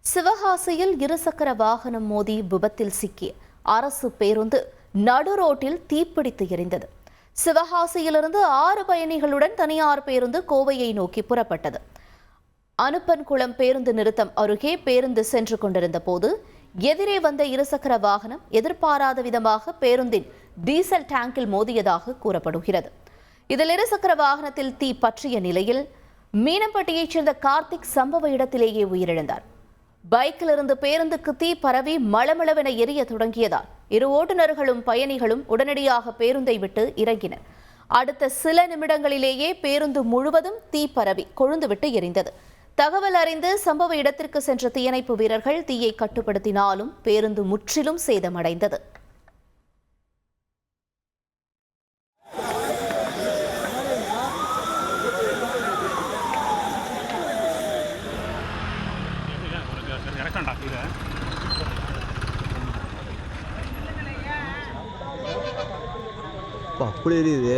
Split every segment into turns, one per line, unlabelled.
சிவகாசியில் இருசக்கர வாகனம் மோதி விபத்தில் சிக்கிய அரசு பேருந்து நடு ரோட்டில் தீப்பிடித்து எரிந்தது. சிவகாசியிலிருந்து 6 பயணிகளுடன் தனியார் பேருந்து கோவையை நோக்கி புறப்பட்டது. அனுப்பன்குளம் பேருந்து நிறுத்தம் அருகே பேருந்து சென்று கொண்டிருந்த போது எதிரே வந்த இருசக்கர வாகனம் எதிர்பாராத விதமாக பேருந்தின் டீசல் டேங்கில் மோதியதாக கூறப்படுகிறது. இதில் இருசக்கர வாகனத்தில் தீ பற்றிய நிலையில் மீனம்பட்டியைச் சேர்ந்த கார்த்திக் சம்பவ இடத்திலேயே உயிரிழந்தார். பைக்கிலிருந்து பேருந்துக்கு தீ பரவி மளமளவென எரிய தொடங்கியதால் இரு ஓட்டுநர்களும் பயணிகளும் உடனடியாக பேருந்தை விட்டு இறங்கினர். அடுத்த சில நிமிடங்களிலேயே பேருந்து முழுவதும் தீ பரவி கொழுந்துவிட்டு எரிந்தது. தகவல் அறிந்து சம்பவ இடத்திற்கு சென்ற தீயணைப்பு வீரர்கள் தீயை கட்டுப்படுத்தினாலும் பேருந்து முற்றிலும் சேதமடைந்தது.
அப்படி எரியுது.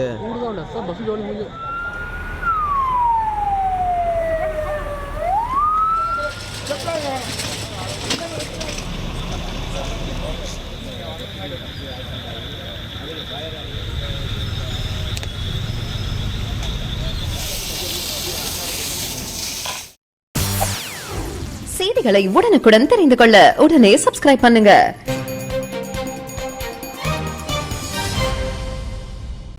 செய்திகளை உடனுக்குடன் தெரிந்து கொள்ள உடனே சப்ஸ்கிரைப் பண்ணுங்க.